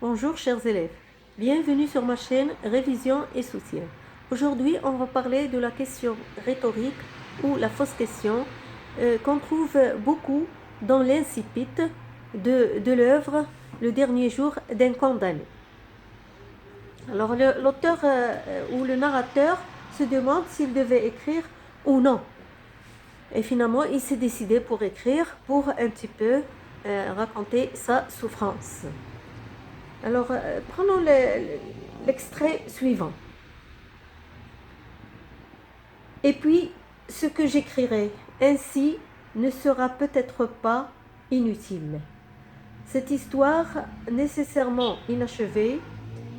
Bonjour chers élèves, bienvenue sur ma chaîne Révision et soutien. Aujourd'hui, on va parler de la question rhétorique ou la fausse question qu'on trouve beaucoup dans l'incipit de l'œuvre Le dernier jour d'un condamné. Alors l'auteur ou le narrateur se demande s'il devait écrire ou non. Et finalement, il s'est décidé pour écrire, pour un petit peu raconter sa souffrance. Alors, prenons l'extrait suivant. Et puis, ce que j'écrirai ainsi ne sera peut-être pas inutile. Cette histoire, nécessairement inachevée,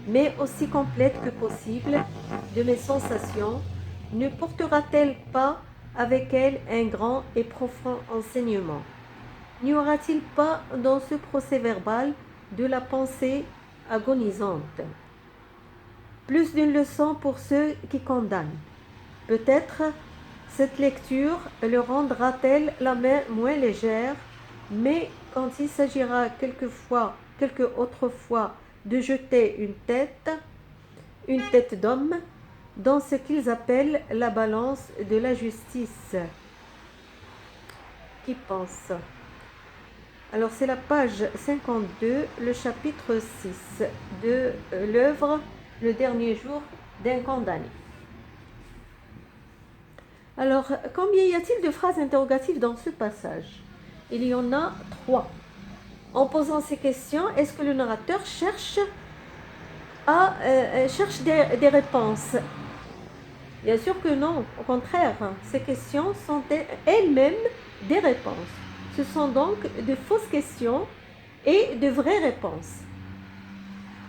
mais aussi complète que possible, de mes sensations, ne portera-t-elle pas avec elle un grand et profond enseignement? N'y aura-t-il pas dans ce procès-verbal de la pensée agonisante? Plus d'une leçon pour ceux qui condamnent. Peut-être cette lecture le rendra-t-elle la main moins légère, mais quand il s'agira quelque autre fois, de jeter une tête d'homme, dans ce qu'ils appellent la balance de la justice. Qui pense? Alors c'est la page 52, le chapitre 6 de l'œuvre Le dernier jour d'un condamné. Alors, combien y a-t-il de phrases interrogatives dans ce passage? Il y en a 3. En posant ces questions, est-ce que le narrateur cherche des réponses? Bien sûr que non, au contraire, ces questions sont elles-mêmes des réponses. Ce sont donc de fausses questions et de vraies réponses.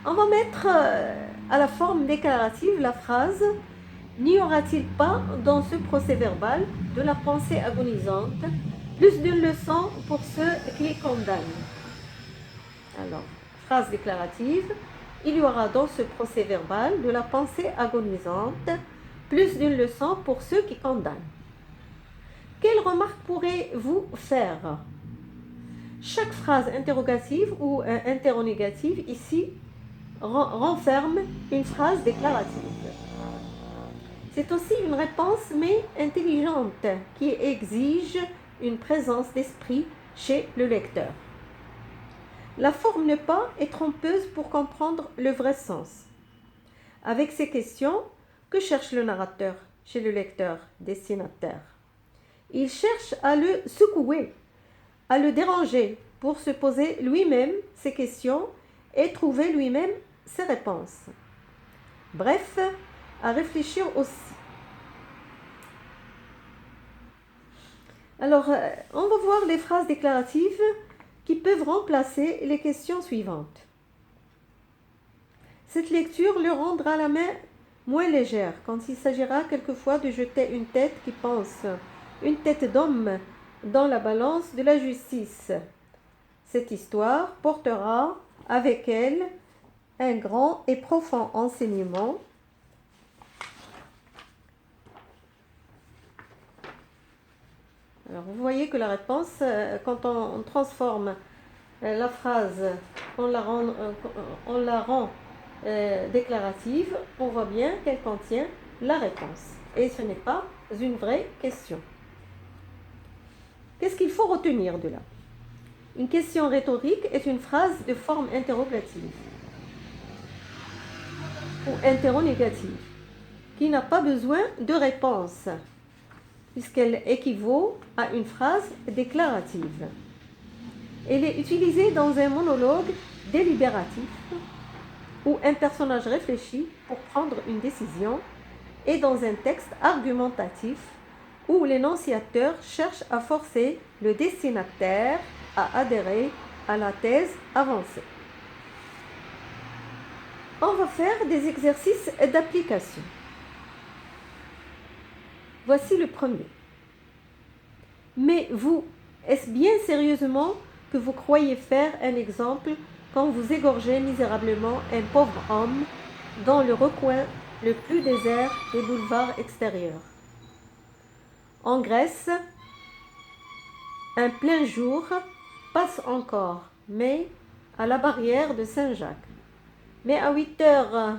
On va mettre à la forme déclarative la phrase « N'y aura-t-il pas dans ce procès-verbal de la pensée agonisante plus d'une leçon pour ceux qui condamnent ?» Alors, phrase déclarative « Il y aura dans ce procès-verbal de la pensée agonisante plus d'une leçon pour ceux qui condamnent. » Quelle remarque pourrez-vous faire? Chaque phrase interrogative ou interrogative ici renferme une phrase déclarative. C'est aussi une réponse mais intelligente qui exige une présence d'esprit chez le lecteur. La forme n'est pas est trompeuse pour comprendre le vrai sens. Avec ces questions, que cherche le narrateur chez le lecteur, destinataire? Il cherche à le secouer, à le déranger pour se poser lui-même ses questions et trouver lui-même ses réponses. Bref, à réfléchir aussi. Alors, on va voir les phrases déclaratives qui peuvent remplacer les questions suivantes. Cette lecture le rendra la main moins légère quand il s'agira quelquefois de jeter une tête qui pense, une tête d'homme dans la balance de la justice. Cette histoire portera avec elle un grand et profond enseignement. Alors vous voyez que la réponse, quand on transforme la phrase, on la rend déclarative, on voit bien qu'elle contient la réponse. Et ce n'est pas une vraie question. Qu'est-ce qu'il faut retenir de là? Une question rhétorique est une phrase de forme interrogative ou interrogative qui n'a pas besoin de réponse puisqu'elle équivaut à une phrase déclarative. Elle est utilisée dans un monologue délibératif où un personnage réfléchit pour prendre une décision et dans un texte argumentatif où l'énonciateur cherche à forcer le destinataire à adhérer à la thèse avancée. On va faire des exercices d'application. Voici le premier. Mais vous, est-ce bien sérieusement que vous croyez faire un exemple quand vous égorgez misérablement un pauvre homme dans le recoin le plus désert des boulevards extérieurs? En Grèce, un plein jour passe encore, mais à la barrière de Saint-Jacques, mais à 8 heures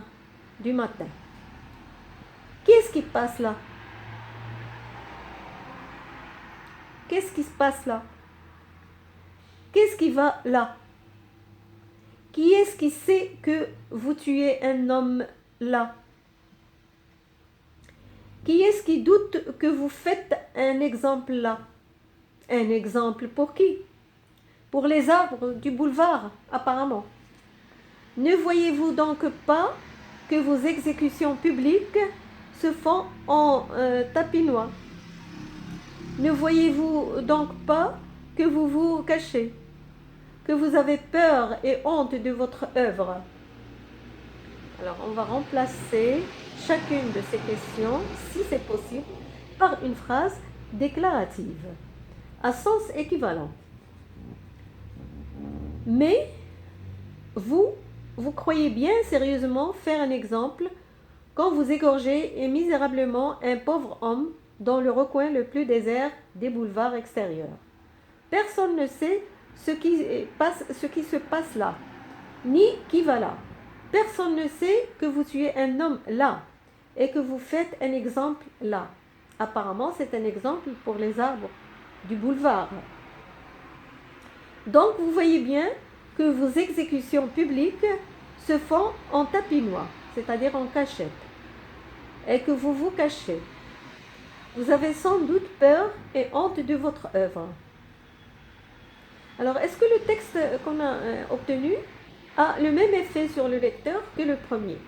du matin. Qu'est-ce qui passe là? Qu'est-ce qui se passe là? Qu'est-ce qui va là? Qui est-ce qui sait que vous tuez un homme là? Qui est-ce qui doute que vous faites un exemple là? Un exemple pour qui? Pour les arbres du boulevard, apparemment. Ne voyez-vous donc pas que vos exécutions publiques se font en tapinois? Ne voyez-vous donc pas que vous vous cachez, que vous avez peur et honte de votre œuvre? Alors, on va remplacer chacune de ces questions, si c'est possible, par une phrase déclarative, à sens équivalent. Mais, vous croyez bien sérieusement faire un exemple quand vous égorgez misérablement un pauvre homme dans le recoin le plus désert des boulevards extérieurs. Personne ne sait ce qui se passe là, ni qui va là. Personne ne sait que vous tuez un homme là et que vous faites un exemple là. Apparemment, c'est un exemple pour les arbres du boulevard. Donc, vous voyez bien que vos exécutions publiques se font en tapinois, c'est-à-dire en cachette, et que vous vous cachez. Vous avez sans doute peur et honte de votre œuvre. Alors, est-ce que le texte qu'on a obtenu a le même effet sur le lecteur que le premier?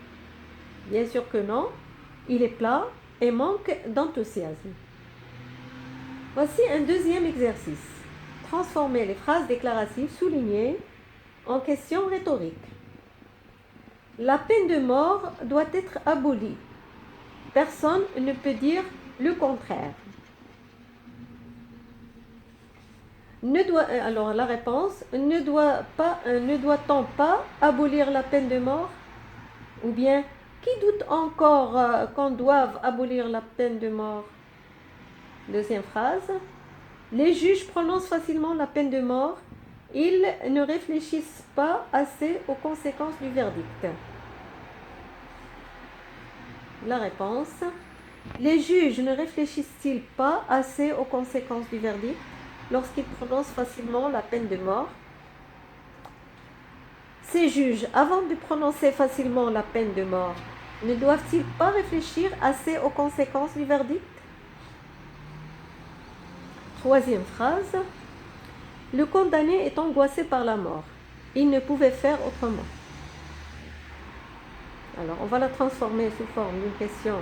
Bien sûr que non. Il est plat et manque d'enthousiasme. Voici un deuxième exercice. Transformer les phrases déclaratives soulignées en questions rhétoriques. La peine de mort doit être abolie. Personne ne peut dire le contraire. Alors la réponse, ne doit-on pas abolir la peine de mort? Ou bien, qui doute encore qu'on doive abolir la peine de mort? Deuxième phrase, les juges prononcent facilement la peine de mort. Ils ne réfléchissent pas assez aux conséquences du verdict. La réponse, les juges ne réfléchissent-ils pas assez aux conséquences du verdict lorsqu'ils prononcent facilement la peine de mort? Ces juges, avant de prononcer facilement la peine de mort, ne doivent-ils pas réfléchir assez aux conséquences du verdict? Troisième phrase, le condamné est angoissé par la mort. Il ne pouvait faire autrement. Alors, on va la transformer sous forme d'une question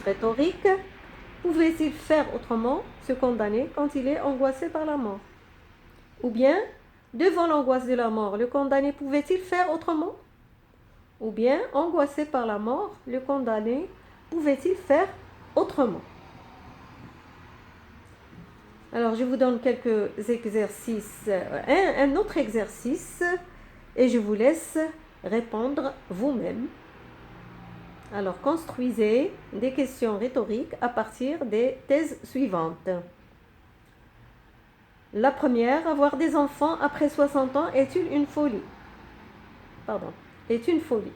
rhétorique. Pouvait-il faire autrement, ce condamné, quand il est angoissé par la mort? Ou bien, devant l'angoisse de la mort, le condamné pouvait-il faire autrement? Ou bien, angoissé par la mort, le condamné pouvait-il faire autrement? Alors, je vous donne quelques exercices, un autre exercice, et je vous laisse répondre vous-même. Alors, construisez des questions rhétoriques à partir des thèses suivantes. La première, avoir des enfants après 60 ans est-il une folie? Est une folie.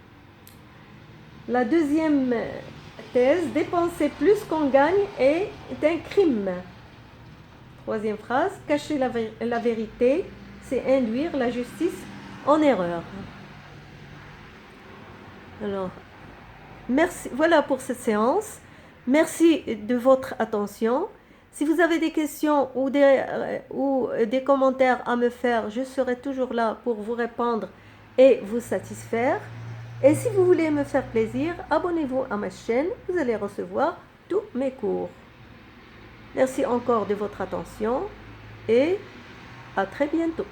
La deuxième thèse, dépenser plus qu'on gagne est un crime. Troisième phrase, cacher la vérité, c'est induire la justice en erreur. Alors, merci, voilà pour cette séance. Merci de votre attention. Si vous avez des questions ou des commentaires à me faire, je serai toujours là pour vous répondre et vous satisfaire. Et si vous voulez me faire plaisir, abonnez-vous à ma chaîne, vous allez recevoir tous mes cours. Merci encore de votre attention et à très bientôt.